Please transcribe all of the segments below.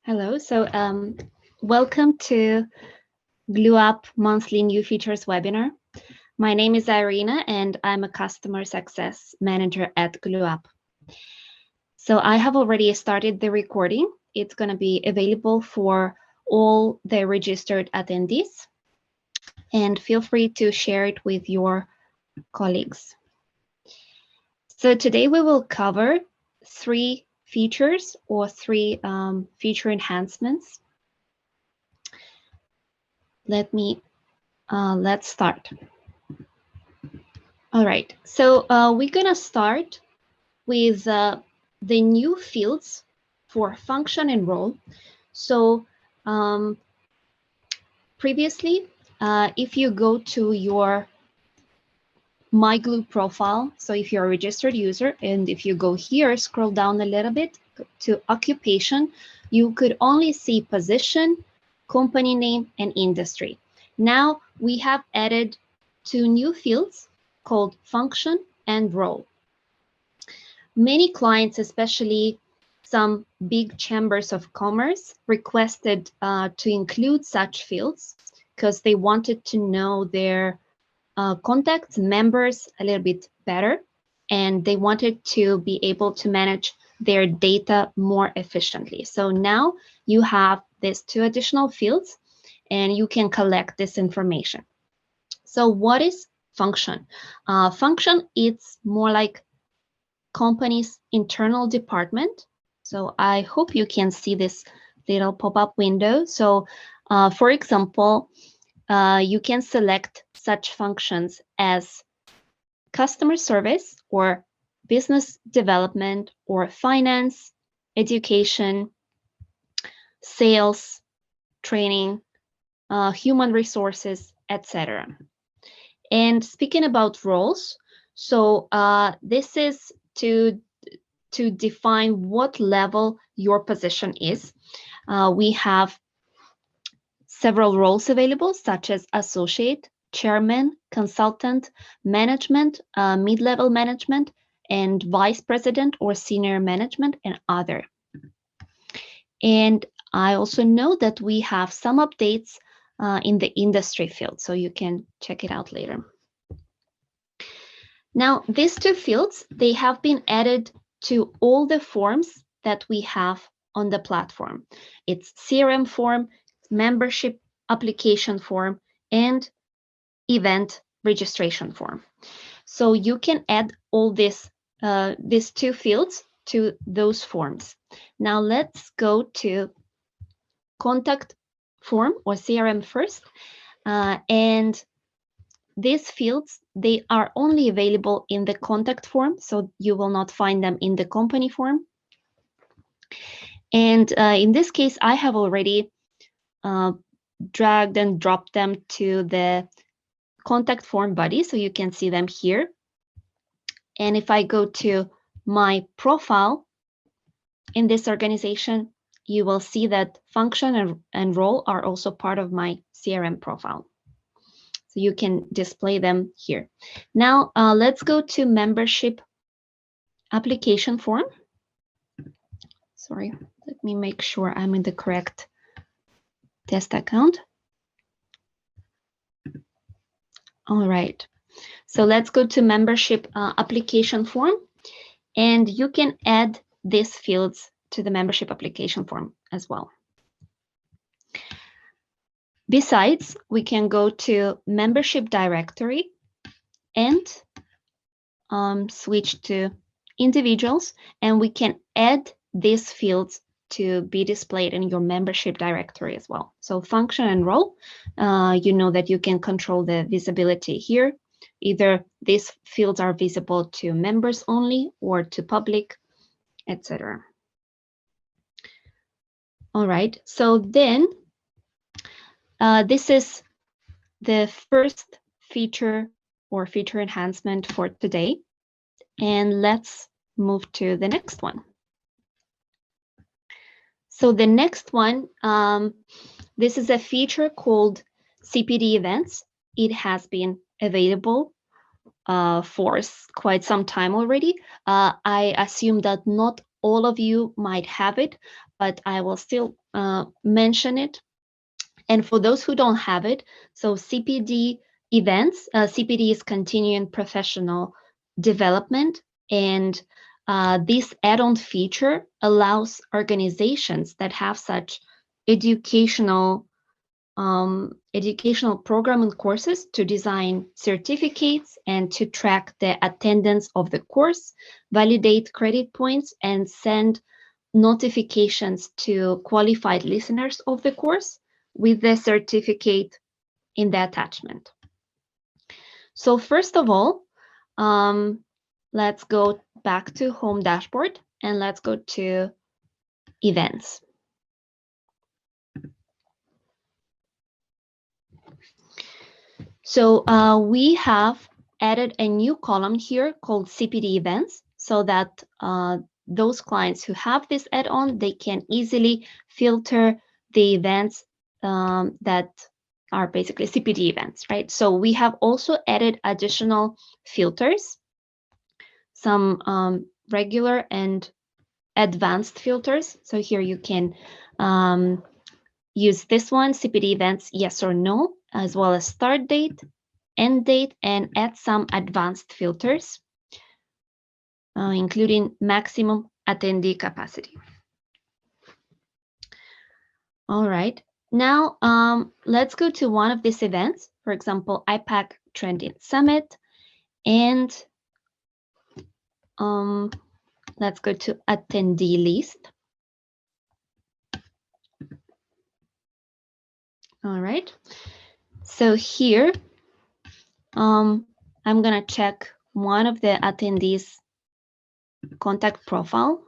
Hello. Welcome to Glue Up Monthly New Features webinar. My name is Irina, and I'm a Customer Success Manager at Glue Up. So I have already started the recording. It's going to be available for all the registered attendees. And feel free to share it with your colleagues. So today we will cover three features or three feature enhancements. Let's start. All right, so we're gonna start with the new fields for function and role. So previously, if you go to your My Glue profile, so if you're a registered user, and if you go here, scroll down a little bit to occupation, you could only see position, company name, and industry. Now we have added two new fields called function and role. Many clients, especially some big chambers of commerce, requested to include such fields because they wanted to know their contacts, members a little bit better, and they wanted to be able to manage their data more efficiently. So now you have these two additional fields and you can collect this information. So what is function? Function, it's more like company's internal department. So I hope you can see this little pop-up window. So for example, you can select such functions as customer service or business development or finance, education, sales, training, human resources, etc. And speaking about roles, so this is to define what level your position is. We have several roles available, such as associate, chairman, consultant, management, mid-level management, and vice president or senior management, and other. And I also know that we have some updates in the industry field, so you can check it out later. Now, these two fields, they have been added to all the forms that we have on the platform. It's CRM form, membership application form, and event registration form. So you can add all these two fields to those forms. Now let's go to contact form or CRM first. And these fields, they are only available in the contact form, so you will not find them in the company form. And in this case, I have already dragged and dropped them to the contact form body, so you can see them here. And if I go to my profile in this organization, you will see that function and role are also part of my CRM profile. So you can display them here. Now let's go to membership application form. Sorry, let me make sure I'm in the correct test account. All right, so let's go to membership application form, and you can add these fields to the membership application form as well. Besides, we can go to membership directory and switch to individuals, and we can add these fields to be displayed in your membership directory as well. So function and role, you know that you can control the visibility here. Either these fields are visible to members only or to public, etc. All right, so then this is the first feature or feature enhancement for today. And let's move to the next one. So the next one, this is a feature called CPD events. It has been available for quite some time already. I assume that not all of you might have it. but I will still mention it. And for those who don't have it, so CPD events, CPD is continuing professional development, and this add-on feature allows organizations that have such educational program and courses to design certificates and to track the attendance of the course, validate credit points, and send notifications to qualified listeners of the course with the certificate in the attachment. So first of all, let's go back to Home Dashboard and let's go to Events. So we have added a new column here called CPD Events, so that those clients who have this add-on, they can easily filter the events that are basically CPD events, right? So we have also added additional filters, some regular and advanced filters. So here you can use this one, CPD events, yes or no, as well as start date, end date, and add some advanced filters, including maximum attendee capacity. All right, now let's go to one of these events, for example, APAC Trending Summit, and let's go to attendee list. All right, so here I'm gonna check one of the attendees' contact profile.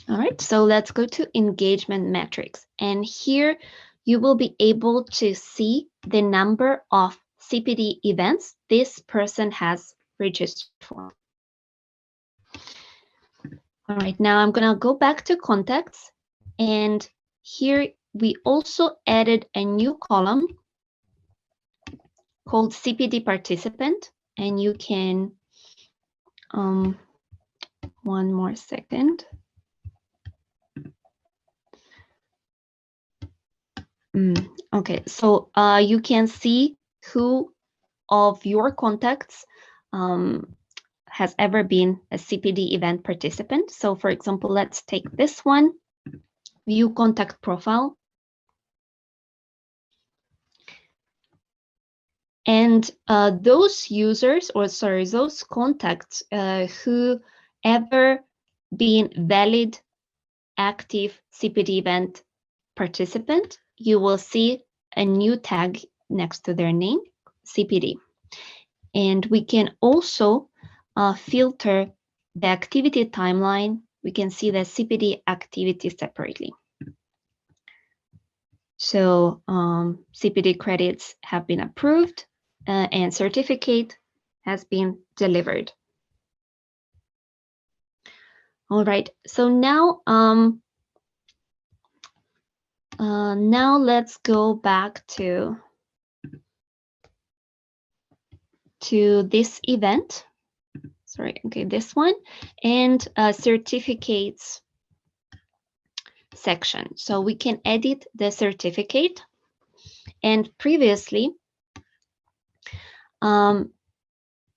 All right, so let's go to engagement metrics. And here you will be able to see the number of CPD events this person has registered for. All right, now I'm gonna go back to contacts, and here we also added a new column called CPD participant, and you can, one more second. Okay, so you can see who of your contacts has ever been a CPD event participant. So for example, let's take this one, view contact profile. And those users, or sorry, those contacts who ever been valid, active CPD event participant, you will see a new tag next to their name, CPD. And we can also filter the activity timeline. We can see the CPD activity separately. So CPD credits have been approved and certificate has been delivered. All right, so now now let's go back to this event. Sorry, okay, this one, and certificates section. So we can edit the certificate, and previously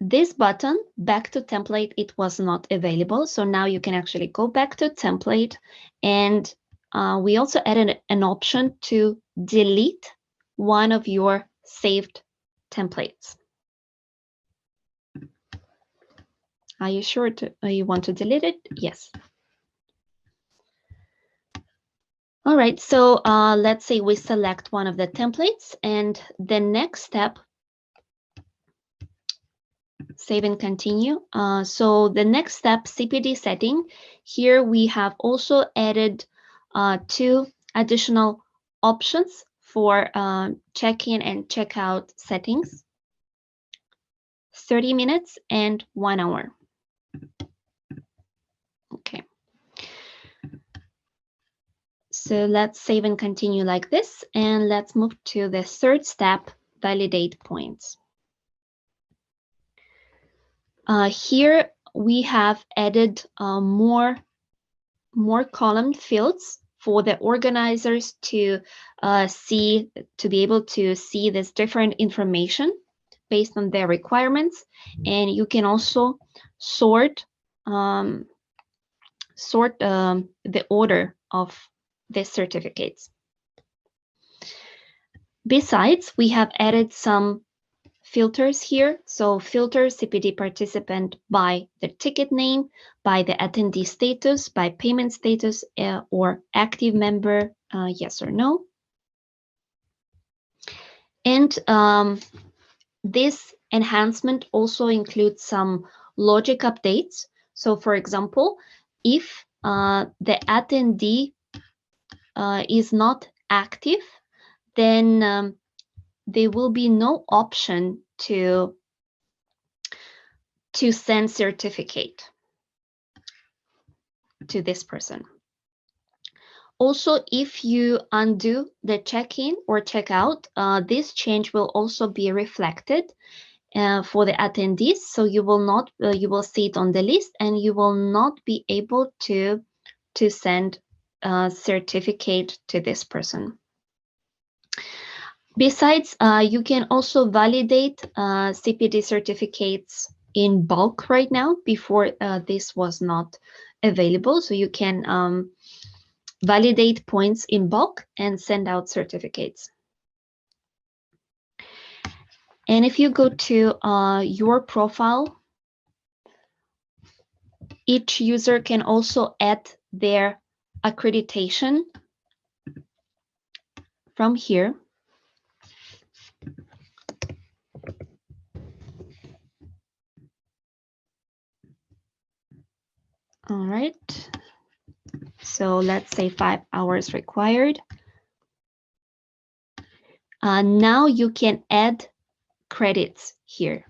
this button, back to template, it was not available. So now you can actually go back to template, and we also added an option to delete one of your saved templates. Are you sure you want to delete it? Yes. All right, so let's say we select one of the templates, and the next step, save and continue. So the next step, CPD setting. Here we have also added 2 additional options for check-in and check-out settings, 30 minutes and 1 hour. Okay. So let's save and continue like this, and let's move to the third step, validate points. Here we have added more column fields for the organizers to be able to see this different information based on their requirements. And you can also sort the order of the certificates. Besides, we have added some filters here. So filter CPD participant by the ticket name, by the attendee status, by payment status, or active member, yes or no. And this enhancement also includes some logic updates. So for example, if the attendee is not active, then there will be no option to send certificate to this person. Also, if you undo the check-in or check-out, this change will also be reflected for the attendees. So you will not, you will see it on the list, and you will not be able to send a certificate to this person. Besides, you can also validate CPD certificates in bulk right now. Before, this was not available, so you can validate points in bulk and send out certificates. And if you go to your profile, each user can also add their accreditation from here. All right. So let's say 5 hours required. Now you can add credits here.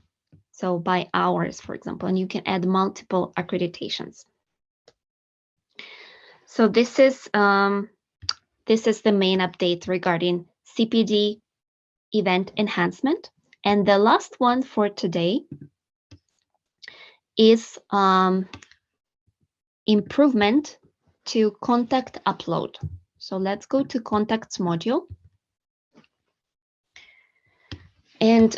So by hours, for example, and you can add multiple accreditations. So this is the main update regarding CPD event enhancement. And the last one for today is improvement to contact upload. So let's go to contacts module. And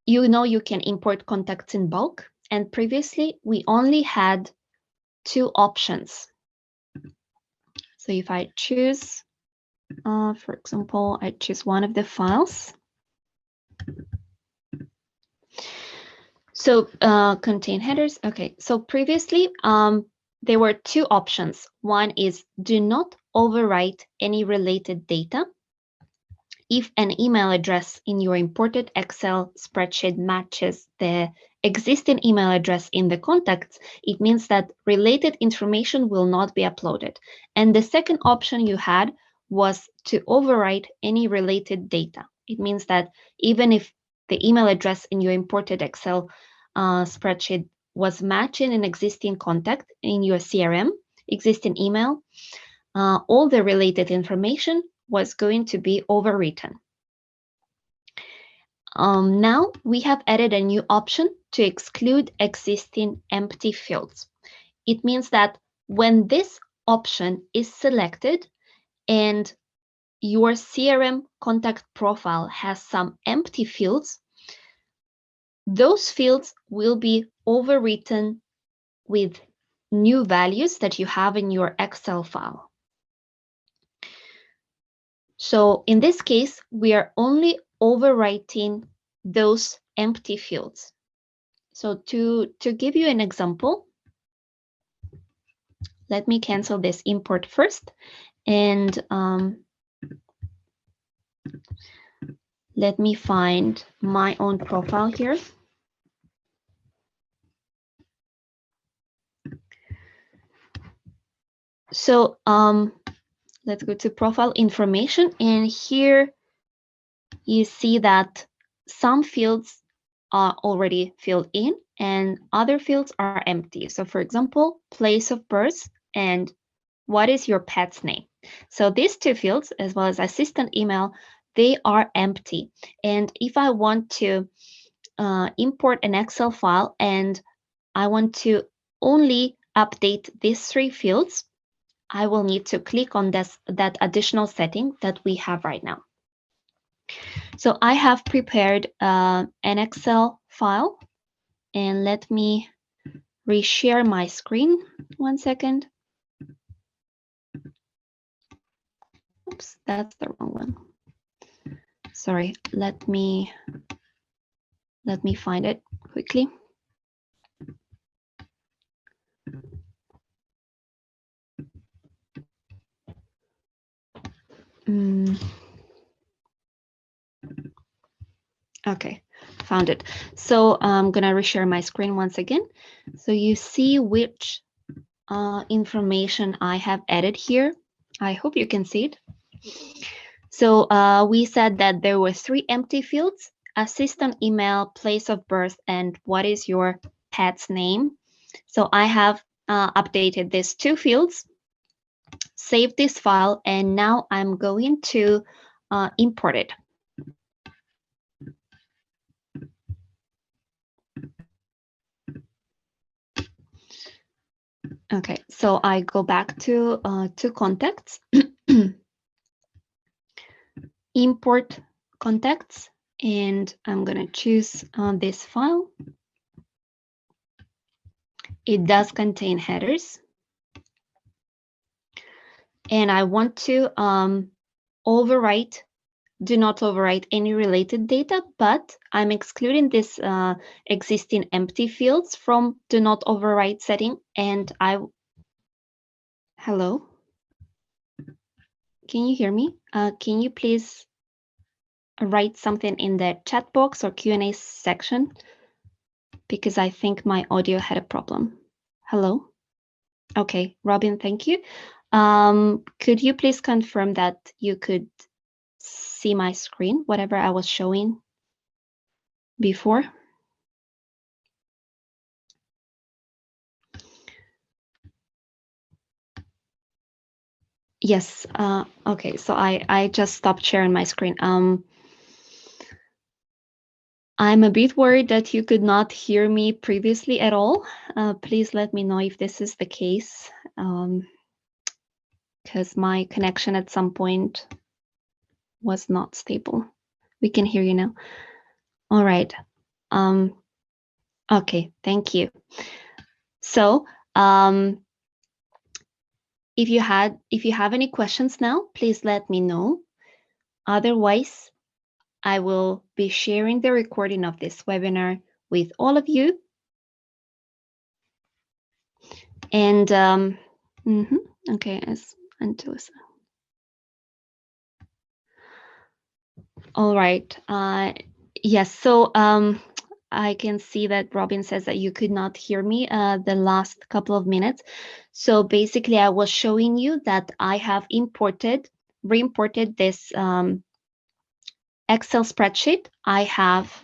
you know you can import contacts in bulk. And previously, we only had 2 options. So if I choose, for example, I choose one of the files. So contain headers. Okay, so previously, there were 2 options. One is do not overwrite any related data. If an email address in your imported Excel spreadsheet matches the existing email address in the contacts, it means that related information will not be uploaded. And the second option you had was to overwrite any related data. It means that even if the email address in your imported Excel spreadsheet was matching an existing contact in your CRM, existing email, all the related information was going to be overwritten. Now we have added a new option to exclude existing empty fields. It means that when this option is selected and your CRM contact profile has some empty fields, those fields will be overwritten with new values that you have in your Excel file. So in this case, we are only overwriting those empty fields. So to give you an example, let me cancel this import first, and let me find my own profile here. So let's go to profile information, and here you see that some fields are already filled in and other fields are empty. So for example, place of birth and what is your pet's name. So these 2 fields, as well as assistant email, they are empty. And if I want to import an Excel file and I want to only update these 3 fields, I will need to click on that additional setting that we have right now. So I have prepared an Excel file, and let me reshare my screen. 1 second. Oops, that's the wrong one. Sorry, let me find it quickly. Okay, found it. So I'm gonna reshare my screen once again. So you see which information I have added here. I hope you can see it. So we said that there were 3 empty fields: a system email, place of birth, and what is your pet's name. So I have updated these 2 fields, saved this file, and now I'm going to import it. Okay, so I go back to contacts, import contacts, and I'm gonna choose this file. It does contain headers. And I want to do not overwrite any related data, but I'm excluding this existing empty fields from do not overwrite setting. And hello, can you hear me? Can you please write something in the chat box or Q&A section? Because I think my audio had a problem. Hello? Okay, Robin, thank you. Could you please confirm that you could see my screen, whatever I was showing before? Yes, okay, so I just stopped sharing my screen. I'm a bit worried that you could not hear me previously at all. Please let me know if this is the case, because my connection at some point was not stable. We can hear you now. All right. Okay, thank you. So if you have any questions now, please let me know. Otherwise, I will be sharing the recording of this webinar with all of you. And okay, all right. Yes, so I can see that Robin says that you could not hear me the last couple of minutes. So basically, I was showing you that I have re-imported this Excel spreadsheet. I have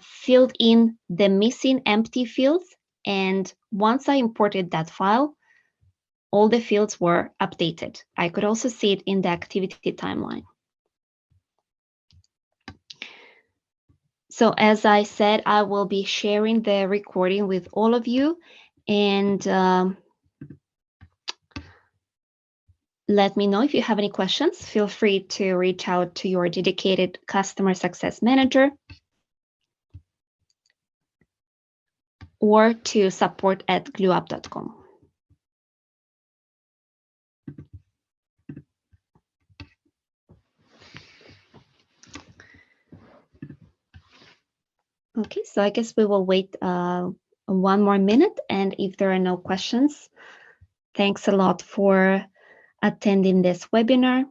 filled in the missing empty fields, and once I imported that file, all the fields were updated. I could also see it in the activity timeline. So as I said, I will be sharing the recording with all of you, and let me know if you have any questions. Feel free to reach out to your dedicated customer success manager or to support@glueup.com. Okay, so I guess we will wait 1 more minute, and if there are no questions, thanks a lot for attending this webinar.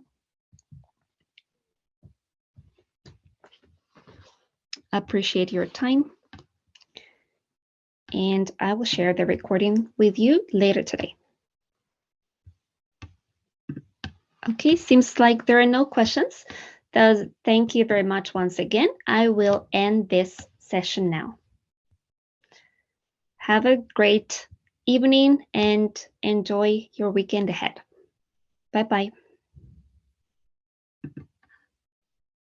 Appreciate your time, and I will share the recording with you later today. Okay, seems like there are no questions. Thank you very much once again. I will end this session now. Have a great evening and enjoy your weekend ahead. Bye-bye.